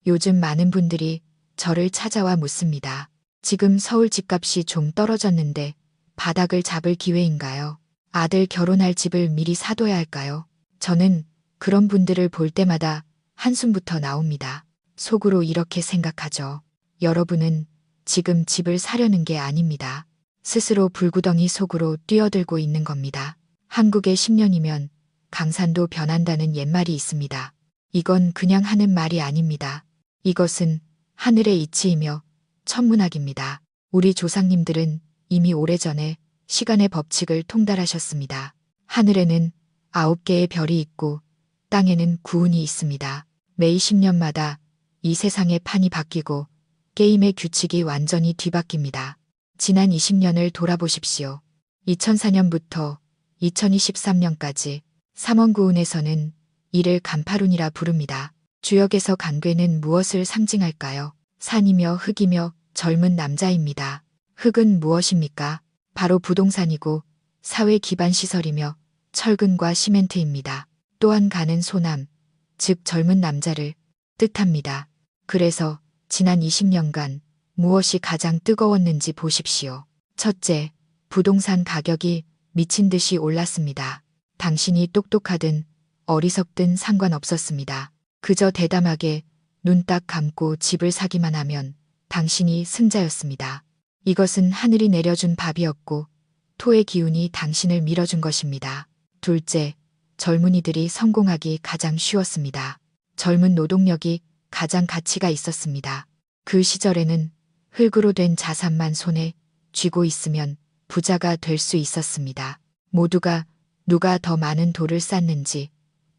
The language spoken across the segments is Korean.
요즘 많은 분들이 저를 찾아와 묻습니다. 지금 서울 집값이 좀 떨어졌는데 바닥을 잡을 기회인가요? 아들 결혼할 집을 미리 사둬야 할까요? 저는 그런 분들을 볼 때마다 한숨부터 나옵니다. 속으로 이렇게 생각하죠. 여러분은 지금 집을 사려는 게 아닙니다. 스스로 불구덩이 속으로 뛰어들고 있는 겁니다. 한국의 10년이면 강산도 변한다는 옛말이 있습니다. 이건 그냥 하는 말이 아닙니다. 이것은 하늘의 이치이며 천문학입니다. 우리 조상님들은 이미 오래전에 시간의 법칙을 통달하셨습니다. 하늘에는 9개의 별이 있고 땅에는 구운이 있습니다. 매 20년마다 이 세상의 판이 바뀌고 게임의 규칙이 완전히 뒤바뀝니다. 지난 20년을 돌아보십시오. 2004년부터 2023년까지 삼원구운에서는 이를 간파룬이라 부릅니다. 주역에서 간괴는 무엇을 상징할까요? 산이며 흙이며 젊은 남자입니다. 흙은 무엇입니까? 바로 부동산이고 사회 기반 시설이며 철근과 시멘트입니다. 또한 간은 소남, 즉 젊은 남자를 뜻합니다. 그래서 지난 20년간 무엇이 가장 뜨거웠는지 보십시오. 첫째, 부동산 가격이 미친 듯이 올랐습니다. 당신이 똑똑하든 어리석든 상관없었습니다. 그저 대담하게 눈 딱 감고 집을 사기만 하면 당신이 승자였습니다. 이것은 하늘이 내려준 밥이었고 토의 기운이 당신을 밀어준 것입니다. 둘째, 젊은이들이 성공하기 가장 쉬웠습니다. 젊은 노동력이 가장 가치가 있었습니다. 그 시절에는 흙으로 된 자산만 손에 쥐고 있으면 부자가 될 수 있었습니다. 모두가 누가 더 많은 돌을 쌓는지,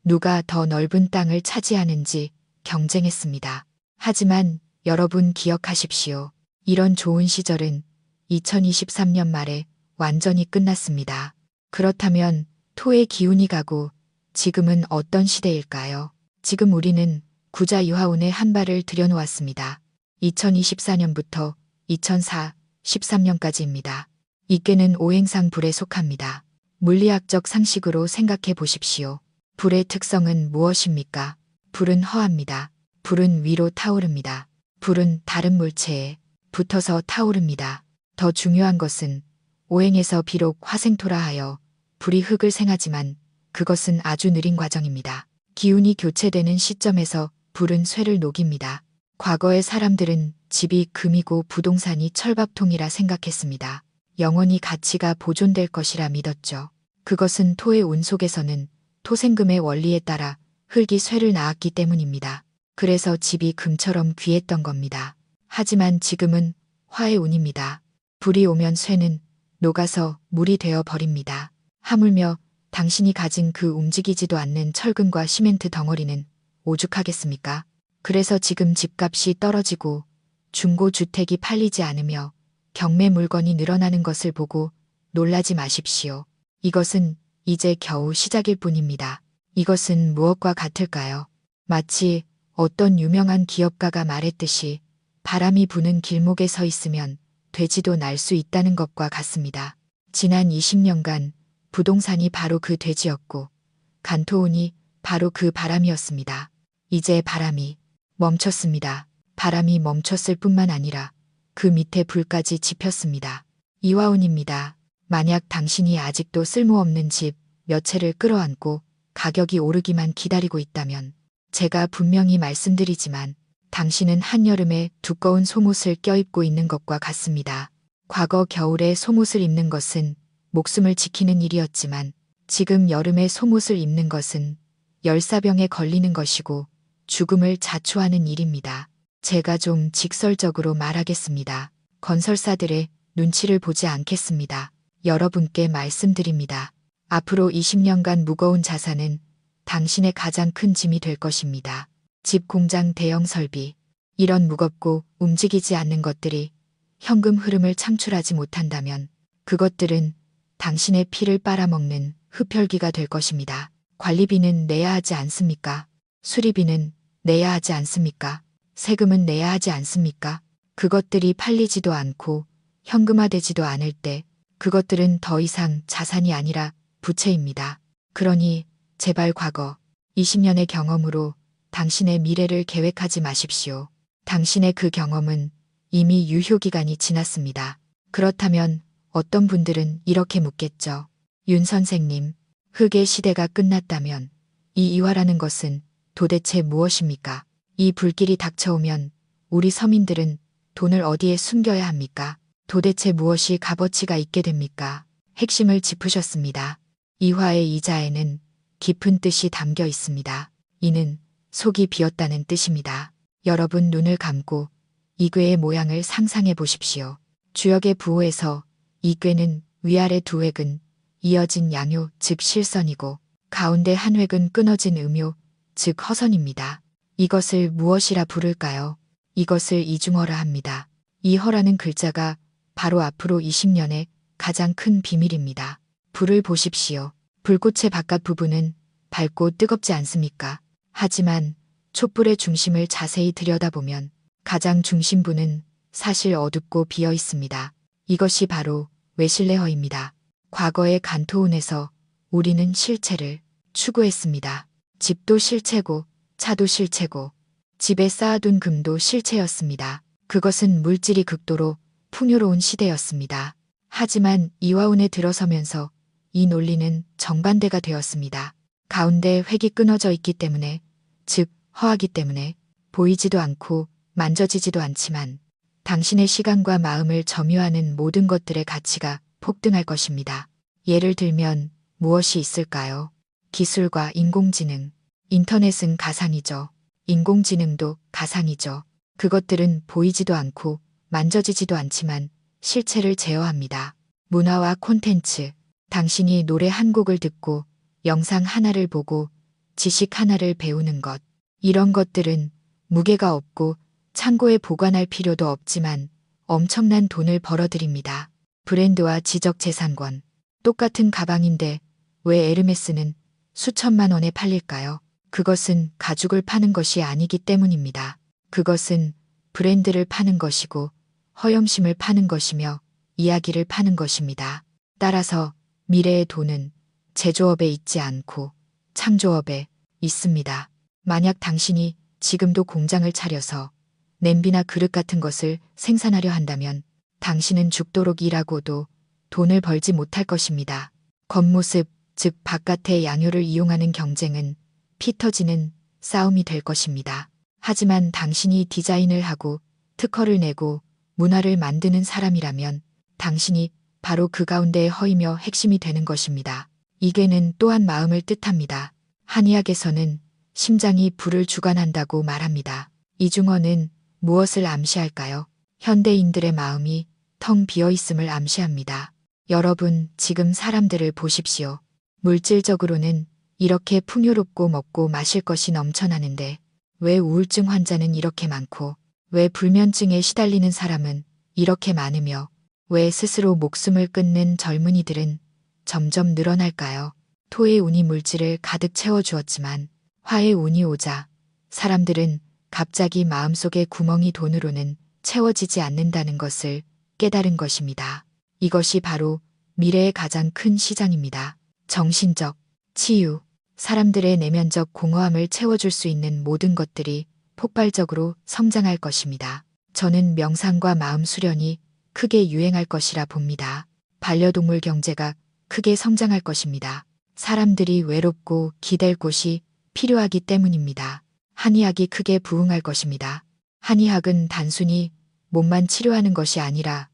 누가 더 넓은 땅을 차지하는지 경쟁했습니다. 하지만 여러분 기억하십시오. 이런 좋은 시절은 2023년 말에 완전히 끝났습니다. 그렇다면 토의 기운이 가고 지금은 어떤 시대일까요? 지금 우리는 구자 유하운에 한 발을 들여놓았습니다. 2024년부터 2013년까지입니다. 이께는 오행상 불에 속합니다. 물리학적 상식으로 생각해 보십시오. 불의 특성은 무엇입니까? 불은 허합니다. 불은 위로 타오릅니다. 불은 다른 물체에 붙어서 타오릅니다. 더 중요한 것은 오행에서 비록 화생토라 하여 불이 흙을 생하지만 그것은 아주 느린 과정입니다. 기운이 교체되는 시점에서 불은 쇠를 녹입니다. 과거의 사람들은 집이 금이고 부동산이 철밥통이라 생각했습니다. 영원히 가치가 보존될 것이라 믿었죠. 그것은 토의 운 속에서는 토생금의 원리에 따라 흙이 쇠를 낳았기 때문입니다. 그래서 집이 금처럼 귀했던 겁니다. 하지만 지금은 화의 운입니다. 불이 오면 쇠는 녹아서 물이 되어 버립니다. 하물며 당신이 가진 그 움직이지도 않는 철근과 시멘트 덩어리는 오죽하겠습니까? 그래서 지금 집값이 떨어지고 중고주택이 팔리지 않으며 경매 물건이 늘어나는 것을 보고 놀라지 마십시오. 이것은 이제 겨우 시작일 뿐입니다. 이것은 무엇과 같을까요? 마치 어떤 유명한 기업가가 말했듯이 바람이 부는 길목에 서 있으면 돼지도 날 수 있다는 것과 같습니다. 지난 20년간 부동산이 바로 그 돼지였고 간토운이 바로 그 바람이었습니다. 이제 바람이 멈췄습니다. 바람이 멈췄을 뿐만 아니라 그 밑에 불까지 지폈습니다. 이화운입니다. 만약 당신이 아직도 쓸모없는 집 몇 채를 끌어안고 가격이 오르기만 기다리고 있다면 제가 분명히 말씀드리지만 당신은 한여름에 두꺼운 속옷을 껴입고 있는 것과 같습니다. 과거 겨울에 속옷을 입는 것은 목숨을 지키는 일이었지만 지금 여름에 속옷을 입는 것은 열사병에 걸리는 것이고 죽음을 자초하는 일입니다. 제가 좀 직설적으로 말하겠습니다. 건설사들의 눈치를 보지 않겠습니다. 여러분께 말씀드립니다. 앞으로 20년간 무거운 자산은 당신의 가장 큰 짐이 될 것입니다. 집, 공장, 대형 설비. 이런 무겁고 움직이지 않는 것들이 현금 흐름을 창출하지 못한다면 그것들은 당신의 피를 빨아먹는 흡혈귀가 될 것입니다. 관리비는 내야 하지 않습니까? 수리비는 내야 하지 않습니까? 세금은 내야 하지 않습니까? 그것들이 팔리지도 않고 현금화되지도 않을 때 그것들은 더 이상 자산이 아니라 부채입니다. 그러니 제발 과거 20년의 경험으로 당신의 미래를 계획하지 마십시오. 당신의 그 경험은 이미 유효기간이 지났습니다. 그렇다면 어떤 분들은 이렇게 묻겠죠. 윤 선생님, 흑의 시대가 끝났다면 이 이화라는 것은 도대체 무엇입니까? 이 불길이 닥쳐오면 우리 서민들은 돈을 어디에 숨겨야 합니까? 도대체 무엇이 값어치가 있게 됩니까? 핵심을 짚으셨습니다. 이화의 이자에는 깊은 뜻이 담겨 있습니다. 이는 속이 비었다는 뜻입니다. 여러분 눈을 감고 이 궤의 모양을 상상해 보십시오. 주역의 부호에서 이 궤는 위아래 두 획은 이어진 양요, 즉 실선이고 가운데 한 획은 끊어진 음요, 즉 허선입니다. 이것을 무엇이라 부를까요? 이것을 이중허라 합니다. 이 허라는 글자가 바로 앞으로 20년의 가장 큰 비밀입니다. 불을 보십시오. 불꽃의 바깥 부분은 밝고 뜨겁지 않습니까? 하지만 촛불의 중심을 자세히 들여다보면 가장 중심부는 사실 어둡고 비어 있습니다. 이것이 바로 외실내허입니다. 과거의 간토운에서 우리는 실체를 추구했습니다. 집도 실체고 차도 실체고 집에 쌓아둔 금도 실체였습니다. 그것은 물질이 극도로 풍요로운 시대였습니다. 하지만 이화운에 들어서면서 이 논리는 정반대가 되었습니다. 가운데 획이 끊어져 있기 때문에, 즉 허하기 때문에 보이지도 않고 만져지지도 않지만 당신의 시간과 마음을 점유하는 모든 것들의 가치가 폭등할 것입니다. 예를 들면 무엇이 있을까요? 기술과 인공지능, 인터넷은 가상이죠. 인공지능도 가상이죠. 그것들은 보이지도 않고 만져지지도 않지만 실체를 제어합니다. 문화와 콘텐츠, 당신이 노래 한 곡을 듣고 영상 하나를 보고 지식 하나를 배우는 것, 이런 것들은 무게가 없고 창고에 보관할 필요도 없지만 엄청난 돈을 벌어들입니다. 브랜드와 지적재산권, 똑같은 가방인데 왜 에르메스는 수천만 원에 팔릴까요? 그것은 가죽을 파는 것이 아니기 때문입니다. 그것은 브랜드를 파는 것이고 허영심을 파는 것이며 이야기를 파는 것입니다. 따라서 미래의 돈은 제조업에 있지 않고 창조업에 있습니다. 만약 당신이 지금도 공장을 차려서 냄비나 그릇 같은 것을 생산하려 한다면 당신은 죽도록 일하고도 돈을 벌지 못할 것입니다. 겉모습, 즉 바깥의 양요를 이용하는 경쟁은 피 터지는 싸움이 될 것입니다. 하지만 당신이 디자인을 하고 특허를 내고 문화를 만드는 사람이라면 당신이 바로 그 가운데의 허이며 핵심이 되는 것입니다. 이 궤는 또한 마음을 뜻합니다. 한의학에서는 심장이 불을 주관한다고 말합니다. 이중어는 무엇을 암시할까요? 현대인들의 마음이 텅 비어 있음을 암시합니다. 여러분, 지금 사람들을 보십시오. 물질적으로는 이렇게 풍요롭고 먹고 마실 것이 넘쳐나는데 왜 우울증 환자는 이렇게 많고 왜 불면증에 시달리는 사람은 이렇게 많으며 왜 스스로 목숨을 끊는 젊은이들은 점점 늘어날까요? 토의 운이 물질을 가득 채워주었지만 화의 운이 오자 사람들은 갑자기 마음속의 구멍이 돈으로는 채워지지 않는다는 것을 깨달은 것입니다. 이것이 바로 미래의 가장 큰 시장입니다. 정신적, 치유, 사람들의 내면적 공허함을 채워줄 수 있는 모든 것들이 폭발적으로 성장할 것입니다. 저는 명상과 마음 수련이 크게 유행할 것이라 봅니다. 반려동물 경제가 크게 성장할 것입니다. 사람들이 외롭고 기댈 곳이 필요하기 때문입니다. 한의학이 크게 부흥할 것입니다. 한의학은 단순히 몸만 치료하는 것이 아니라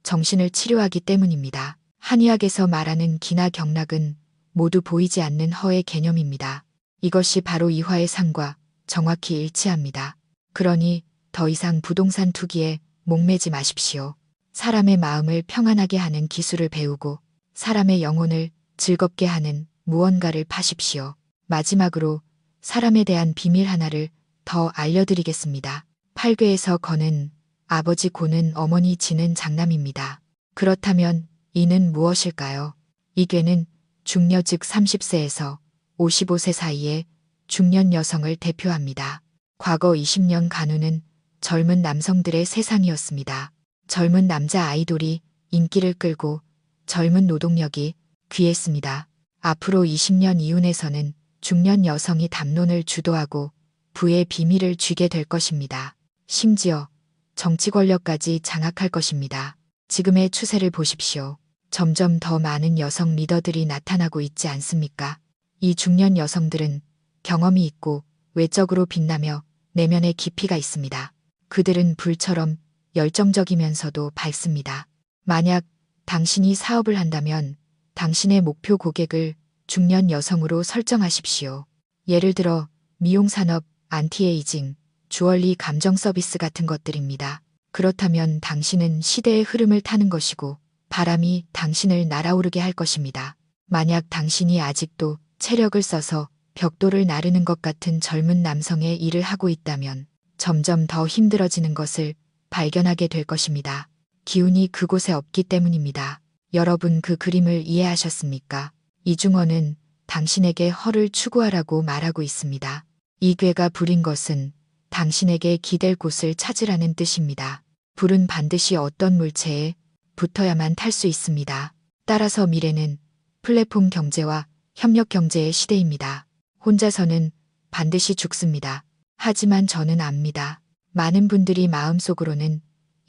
정신을 치료하기 때문입니다. 한의학에서 말하는 기나 경락은 모두 보이지 않는 허의 개념입니다. 이것이 바로 이화의 상과 정확히 일치합니다. 그러니 더 이상 부동산 투기에 목매지 마십시오. 사람의 마음을 평안하게 하는 기술을 배우고 사람의 영혼을 즐겁게 하는 무언가를 파십시오. 마지막으로 사람에 대한 비밀 하나를 더 알려드리겠습니다. 팔괘에서 거는 아버지 고는 어머니 지는 장남입니다. 그렇다면 이는 무엇일까요? 이 궤는 중녀 즉 30세에서 55세 사이의 중년 여성을 대표합니다. 과거 20년 간우는 젊은 남성들의 세상이었습니다. 젊은 남자 아이돌이 인기를 끌고 젊은 노동력이 귀했습니다. 앞으로 20년 이윤에서는 중년 여성이 담론을 주도하고 부의 비밀을 쥐게 될 것입니다. 심지어 정치 권력까지 장악할 것입니다. 지금의 추세를 보십시오. 점점 더 많은 여성 리더들이 나타나고 있지 않습니까? 이 중년 여성들은 경험이 있고 외적으로 빛나며 내면에 깊이가 있습니다. 그들은 불처럼 열정적이면서도 밝습니다. 만약 당신이 사업을 한다면 당신의 목표 고객을 중년 여성으로 설정하십시오. 예를 들어 미용산업, 안티에이징, 주얼리 감정 서비스 같은 것들입니다. 그렇다면 당신은 시대의 흐름을 타는 것이고 바람이 당신을 날아오르게 할 것입니다. 만약 당신이 아직도 체력을 써서 벽돌을 나르는 것 같은 젊은 남성의 일을 하고 있다면 점점 더 힘들어지는 것을 발견하게 될 것입니다. 기운이 그곳에 없기 때문입니다. 여러분 그 그림을 이해하셨습니까? 이중원은 당신에게 허를 추구하라고 말하고 있습니다. 이 괴가 부린 것은 당신에게 기댈 곳을 찾으라는 뜻입니다. 불은 반드시 어떤 물체에 붙어야만 탈 수 있습니다. 따라서 미래는 플랫폼 경제와 협력 경제의 시대입니다. 혼자서는 반드시 죽습니다. 하지만 저는 압니다. 많은 분들이 마음속으로는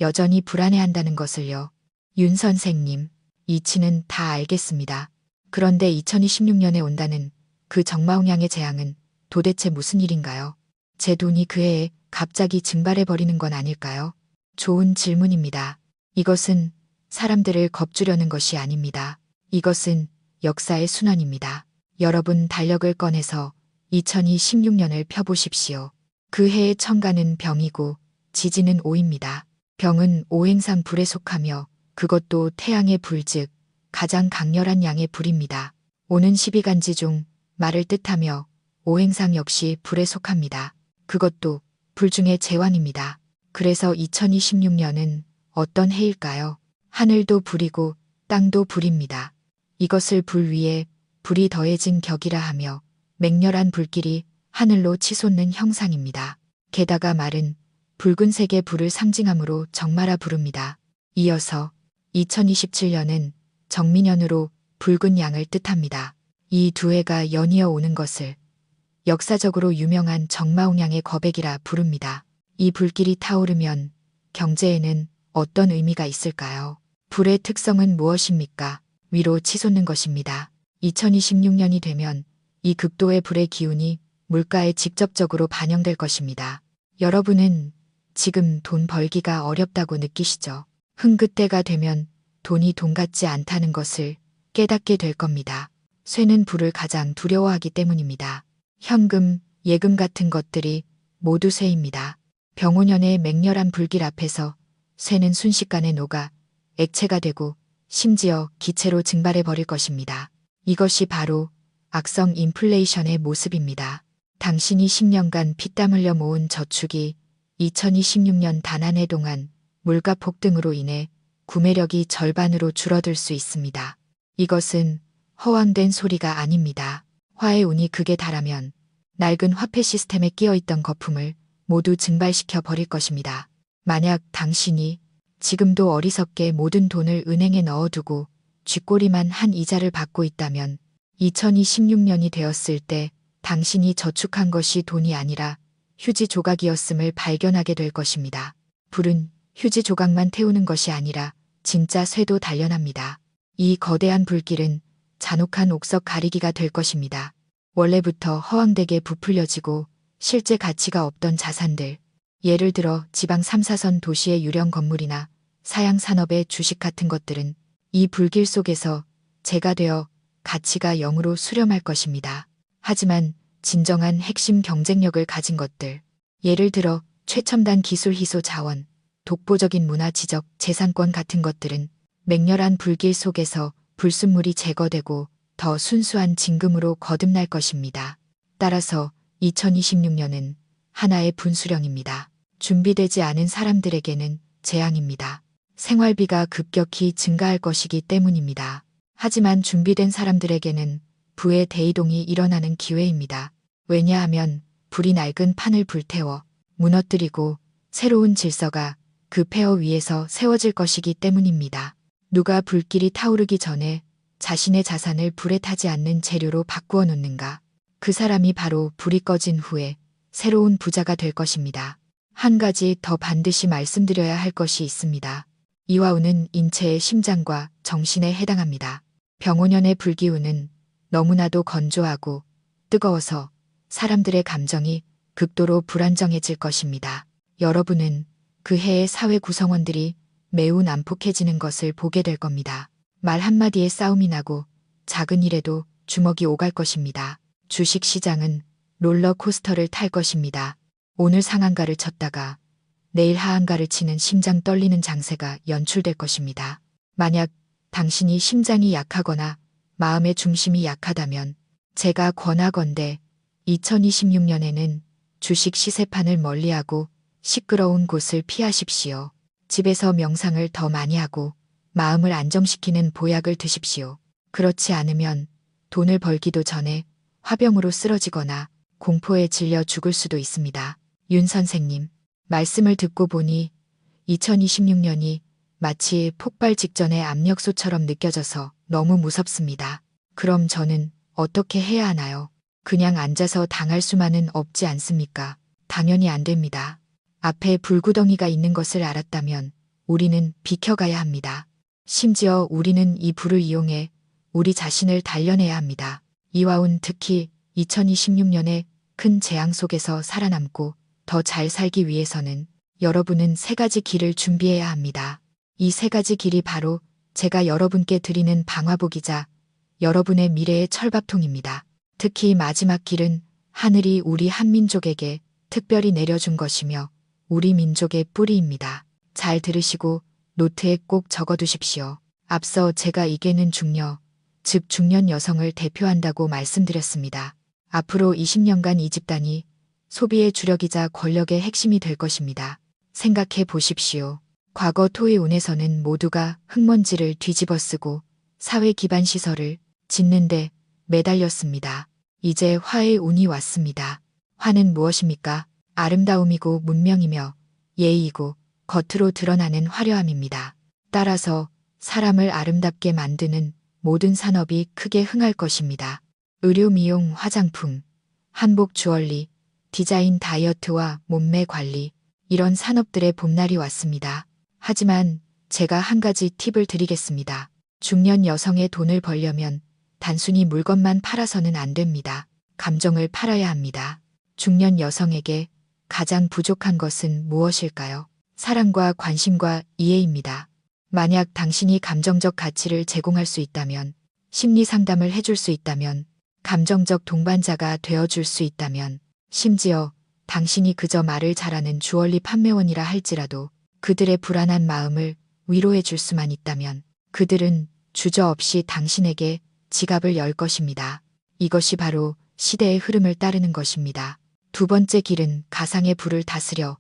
여전히 불안해한다는 것을요. 윤 선생님, 이치는 다 알겠습니다. 그런데 2026년에 온다는 그 정마홍양의 재앙은 도대체 무슨 일인가요? 제 돈이 그 해에 갑자기 증발해버리는 건 아닐까요? 좋은 질문입니다. 이것은 사람들을 겁주려는 것이 아닙니다. 이것은 역사의 순환입니다. 여러분 달력을 꺼내서 2026년을 펴보십시오. 그 해의 천간은 병이고 지지는 오입니다. 병은 오행상 불에 속하며 그것도 태양의 불 즉 가장 강렬한 양의 불입니다. 오는 12간지 중 말을 뜻하며 오행상 역시 불에 속합니다. 그것도 불 중의 제왕입니다. 그래서 2026년은 어떤 해일까요? 하늘도 불이고 땅도 불입니다. 이것을 불 위에 불이 더해진 격이라 하며 맹렬한 불길이 하늘로 치솟는 형상입니다. 게다가 말은 붉은색의 불을 상징하므로 정마라 부릅니다. 이어서 2027년은 정민년으로 붉은 양을 뜻합니다. 이 두 해가 연이어 오는 것을 역사적으로 유명한 정마홍양의 거백이라 부릅니다. 이 불길이 타오르면 경제에는 어떤 의미가 있을까요? 불의 특성은 무엇입니까? 위로 치솟는 것입니다. 2026년이 되면 이 극도의 불의 기운이 물가에 직접적으로 반영될 것입니다. 여러분은 지금 돈 벌기가 어렵다고 느끼시죠? 흥그때가 되면 돈이 돈 같지 않다는 것을 깨닫게 될 겁니다. 쇠는 불을 가장 두려워하기 때문입니다. 현금, 예금 같은 것들이 모두 쇠입니다. 병오년의 맹렬한 불길 앞에서 쇠는 순식간에 녹아 액체가 되고 심지어 기체로 증발해 버릴 것입니다. 이것이 바로 악성 인플레이션의 모습입니다. 당신이 10년간 피땀 흘려 모은 저축이 2026년 단 한 해 동안 물가 폭등으로 인해 구매력이 절반으로 줄어들 수 있습니다. 이것은 허황된 소리가 아닙니다. 화의 운이 극에 달하면 낡은 화폐 시스템에 끼어있던 거품을 모두 증발시켜 버릴 것입니다. 만약 당신이 지금도 어리석게 모든 돈을 은행에 넣어두고 쥐꼬리만 한 이자를 받고 있다면 2026년이 되었을 때 당신이 저축한 것이 돈이 아니라 휴지 조각이었음을 발견하게 될 것입니다. 불은 휴지 조각만 태우는 것이 아니라 진짜 쇠도 단련합니다. 이 거대한 불길은 잔혹한 옥석 가리기가 될 것입니다. 원래부터 허황되게 부풀려지고 실제 가치가 없던 자산들, 예를 들어 지방 3, 4선 도시의 유령 건물이나 사양 산업의 주식 같은 것들은 이 불길 속에서 재가 되어 가치가 0으로 수렴할 것입니다. 하지만 진정한 핵심 경쟁력을 가진 것들, 예를 들어 최첨단 기술 희소 자원, 독보적인 문화 지적 재산권 같은 것들은 맹렬한 불길 속에서 불순물이 제거되고 더 순수한 진금으로 거듭날 것입니다. 따라서 2026년은 하나의 분수령입니다. 준비되지 않은 사람들에게는 재앙입니다. 생활비가 급격히 증가할 것이기 때문입니다. 하지만 준비된 사람들에게는 부의 대이동이 일어나는 기회입니다. 왜냐하면 불이 낡은 판을 불태워 무너뜨리고 새로운 질서가 그 폐허 위에서 세워질 것이기 때문입니다. 누가 불길이 타오르기 전에 자신의 자산을 불에 타지 않는 재료로 바꾸어 놓는가? 그 사람이 바로 불이 꺼진 후에 새로운 부자가 될 것입니다. 한 가지 더 반드시 말씀드려야 할 것이 있습니다. 이화우는 인체의 심장과 정신에 해당합니다. 병오년의 불기운은 너무나도 건조하고 뜨거워서 사람들의 감정이 극도로 불안정해질 것입니다. 여러분은 그 해의 사회 구성원들이 매우 난폭해지는 것을 보게 될 겁니다. 말 한마디에 싸움이 나고 작은 일에도 주먹이 오갈 것입니다. 주식시장은 롤러코스터를 탈 것입니다. 오늘 상한가를 쳤다가 내일 하한가를 치는 심장 떨리는 장세가 연출될 것입니다. 만약 당신이 심장이 약하거나 마음의 중심이 약하다면 제가 권하건대 2026년에는 주식 시세판을 멀리하고 시끄러운 곳을 피하십시오. 집에서 명상을 더 많이 하고 마음을 안정시키는 보약을 드십시오. 그렇지 않으면 돈을 벌기도 전에 화병으로 쓰러지거나 공포에 질려 죽을 수도 있습니다. 윤 선생님, 말씀을 듣고 보니 2026년이 마치 폭발 직전의 압력소처럼 느껴져서 너무 무섭습니다. 그럼 저는 어떻게 해야 하나요? 그냥 앉아서 당할 수만은 없지 않습니까? 당연히 안 됩니다. 앞에 불구덩이가 있는 것을 알았다면 우리는 비켜가야 합니다. 심지어 우리는 이 불을 이용해 우리 자신을 단련해야 합니다. 이화운 특히 2026년에 큰 재앙 속에서 살아남고 더 잘 살기 위해서는 여러분은 세 가지 길을 준비해야 합니다. 이 세 가지 길이 바로 제가 여러분께 드리는 방화복이자 여러분의 미래의 철밥통입니다. 특히 마지막 길은 하늘이 우리 한민족에게 특별히 내려준 것이며 우리 민족의 뿌리입니다. 잘 들으시고 노트에 꼭 적어두십시오. 앞서 제가 이계는 중녀, 즉 중년 여성을 대표한다고 말씀드렸습니다. 앞으로 20년간 이 집단이 소비의 주력이자 권력의 핵심이 될 것입니다. 생각해 보십시오. 과거 토의 운에서는 모두가 흙먼지를 뒤집어쓰고 사회 기반 시설을 짓는데 매달렸습니다. 이제 화의 운이 왔습니다. 화는 무엇입니까? 아름다움이고 문명이며 예의이고 겉으로 드러나는 화려함입니다. 따라서 사람을 아름답게 만드는 모든 산업이 크게 흥할 것입니다. 의류, 미용, 화장품, 한복, 주얼리, 디자인, 다이어트와 몸매 관리, 이런 산업들의 봄날이 왔습니다. 하지만 제가 한 가지 팁을 드리겠습니다. 중년 여성의 돈을 벌려면 단순히 물건만 팔아서는 안 됩니다. 감정을 팔아야 합니다. 중년 여성에게 가장 부족한 것은 무엇일까요? 사랑과 관심과 이해입니다. 만약 당신이 감정적 가치를 제공할 수 있다면, 심리 상담을 해줄 수 있다면, 감정적 동반자가 되어줄 수 있다면, 심지어 당신이 그저 말을 잘하는 주얼리 판매원이라 할지라도 그들의 불안한 마음을 위로해 줄 수만 있다면 그들은 주저없이 당신에게 지갑을 열 것입니다. 이것이 바로 시대의 흐름을 따르는 것입니다. 두 번째 길은 가상의 불을 다스려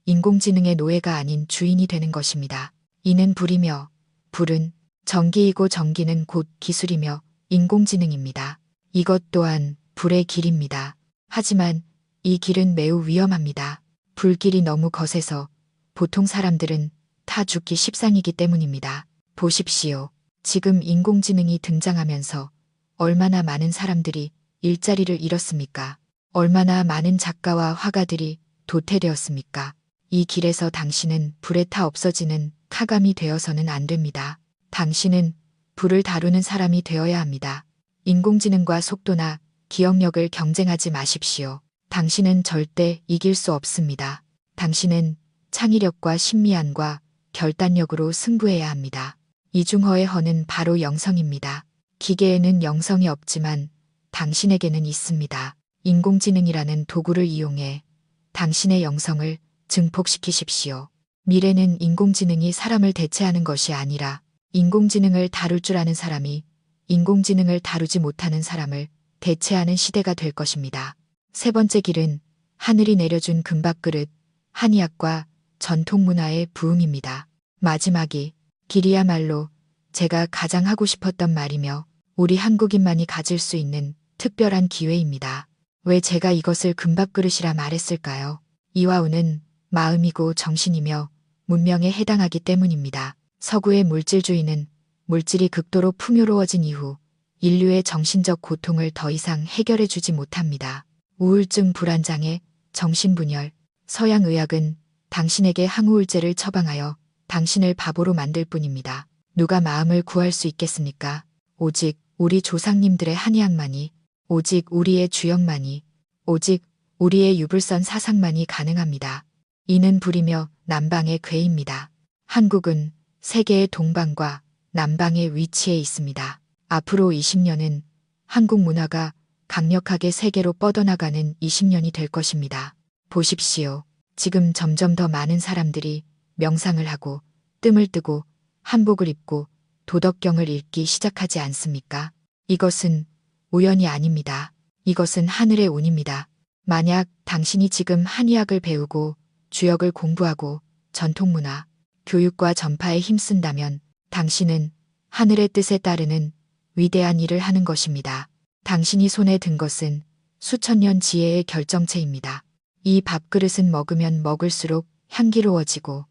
인공지능의 노예가 아닌 주인이 되는 것입니다. 이는 불이며 불은 전기이고 전기는 곧 기술이며 인공지능입니다. 이것 또한 불의 길입니다. 하지만 이 길은 매우 위험합니다. 불길이 너무 거세서 보통 사람들은 타 죽기 십상이기 때문입니다. 보십시오. 지금 인공지능이 등장하면서 얼마나 많은 사람들이 일자리를 잃었습니까? 얼마나 많은 작가와 화가들이 도태되었습니까? 이 길에서 당신은 불에 타 없어지는 카감이 되어서는 안 됩니다. 당신은 불을 다루는 사람이 되어야 합니다. 인공지능과 속도나 기억력을 경쟁하지 마십시오. 당신은 절대 이길 수 없습니다. 당신은 창의력과 신미안과 결단력으로 승부해야 합니다. 이중허의 허는 바로 영성입니다. 기계에는 영성이 없지만 당신에게는 있습니다. 인공지능이라는 도구를 이용해 당신의 영성을 증폭시키십시오. 미래는 인공지능이 사람을 대체하는 것이 아니라 인공지능을 다룰 줄 아는 사람이 인공지능을 다루지 못하는 사람을 대체하는 시대가 될 것입니다. 세 번째 길은 하늘이 내려준 금밥그릇, 한의학과 전통문화의 부흥입니다. 마지막이 길이야말로 제가 가장 하고 싶었던 말이며 우리 한국인만이 가질 수 있는 특별한 기회입니다. 왜 제가 이것을 금밥그릇이라 말했을까요? 이화우는 마음이고 정신이며 문명에 해당하기 때문입니다. 서구의 물질주의는 물질이 극도로 풍요로워진 이후 인류의 정신적 고통을 더 이상 해결해 주지 못합니다. 우울증, 불안장애, 정신분열. 서양의학은 당신에게 항우울제를 처방하여 당신을 바보로 만들 뿐입니다. 누가 마음을 구할 수 있겠습니까? 오직 우리 조상님들의 한의학만이, 오직 우리의 주역만이, 오직 우리의 유불선 사상만이 가능합니다. 이는 불이며 남방의 괴입니다. 한국은 세계의 동방과 남방의 위치에 있습니다. 앞으로 20년은 한국 문화가 강력하게 세계로 뻗어나가는 20년이 될 것입니다. 보십시오. 지금 점점 더 많은 사람들이 명상을 하고 뜸을 뜨고 한복을 입고 도덕경을 읽기 시작하지 않습니까? 이것은 우연이 아닙니다. 이것은 하늘의 운입니다. 만약 당신이 지금 한의학을 배우고 주역을 공부하고 전통문화, 교육과 전파에 힘쓴다면 당신은 하늘의 뜻에 따르는 위대한 일을 하는 것입니다. 당신이 손에 든 것은 수천 년 지혜의 결정체입니다. 이 밥그릇은 먹으면 먹을수록 향기로워지고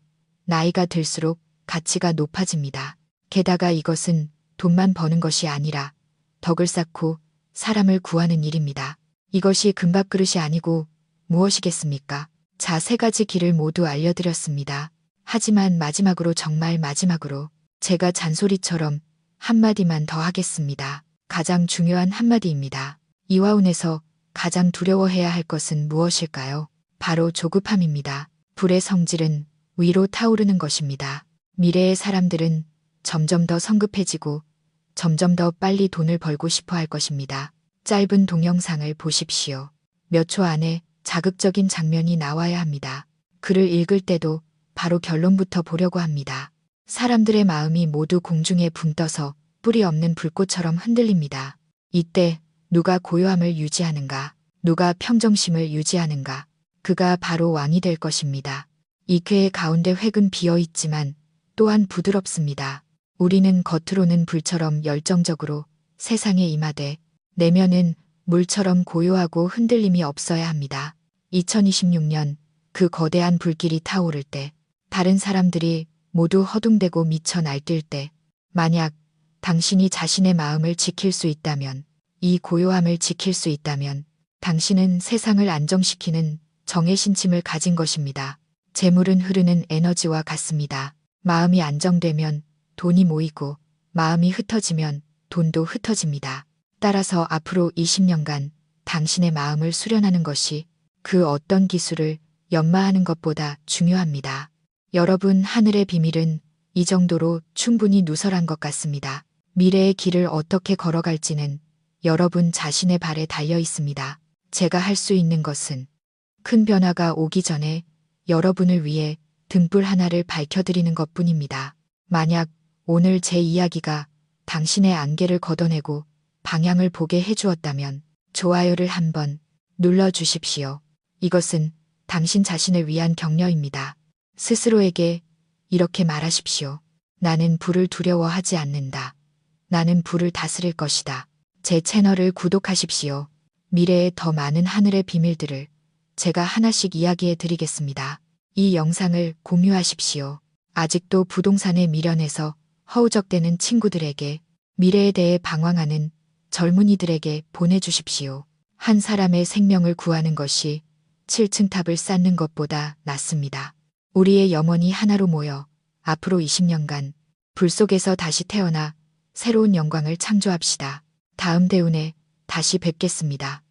나이가 들수록 가치가 높아집니다. 게다가 이것은 돈만 버는 것이 아니라 덕을 쌓고 사람을 구하는 일입니다. 이것이 금밥그릇이 아니고 무엇이겠습니까? 자, 3가지 길을 모두 알려드렸습니다. 하지만 마지막으로, 정말 마지막으로 제가 잔소리처럼 한마디만 더 하겠습니다. 가장 중요한 한마디입니다. 이화운에서 가장 두려워해야 할 것은 무엇일까요? 바로 조급함입니다. 불의 성질은 위로 타오르는 것입니다. 미래의 사람들은 점점 더 성급해지고 점점 더 빨리 돈을 벌고 싶어 할 것입니다. 짧은 동영상을 보십시오. 몇 초 안에 자극적인 장면이 나와야 합니다. 글을 읽을 때도 바로 결론부터 보려고 합니다. 사람들의 마음이 모두 공중에 붕 떠서 뿌리 없는 불꽃처럼 흔들립니다. 이때 누가 고요함을 유지하는가, 누가 평정심을 유지하는가, 그가 바로 왕이 될 것입니다. 이 쾌의 가운데 획은 비어 있지만 또한 부드럽습니다. 우리는 겉으로는 불처럼 열정적으로 세상에 임하되 내면은 물처럼 고요하고 흔들림이 없어야 합니다. 2026년 그 거대한 불길이 타오를 때, 다른 사람들이 모두 허둥대고 미쳐 날뛸 때, 만약 당신이 자신의 마음을 지킬 수 있다면, 이 고요함을 지킬 수 있다면 당신은 세상을 안정시키는 정의 신침을 가진 것입니다. 재물은 흐르는 에너지와 같습니다. 마음이 안정되면 돈이 모이고 마음이 흩어지면 돈도 흩어집니다. 따라서 앞으로 20년간 당신의 마음을 수련하는 것이 그 어떤 기술을 연마하는 것보다 중요합니다. 여러분, 하늘의 비밀은 이 정도로 충분히 누설한 것 같습니다. 미래의 길을 어떻게 걸어갈지는 여러분 자신의 발에 달려 있습니다. 제가 할 수 있는 것은 큰 변화가 오기 전에 여러분을 위해 등불 하나를 밝혀드리는 것뿐입니다. 만약 오늘 제 이야기가 당신의 안개를 걷어내고 방향을 보게 해주었다면 좋아요를 한번 눌러주십시오. 이것은 당신 자신을 위한 격려입니다. 스스로에게 이렇게 말하십시오. 나는 불을 두려워하지 않는다. 나는 불을 다스릴 것이다. 제 채널을 구독하십시오. 미래의 더 많은 하늘의 비밀들을 제가 하나씩 이야기해 드리겠습니다. 이 영상을 공유하십시오. 아직도 부동산에 미련해서 허우적대는 친구들에게, 미래에 대해 방황하는 젊은이들에게 보내주십시오. 한 사람의 생명을 구하는 것이 7층 탑을 쌓는 것보다 낫습니다. 우리의 영혼이 하나로 모여 앞으로 20년간 불 속에서 다시 태어나 새로운 영광을 창조합시다. 다음 대운에 다시 뵙겠습니다.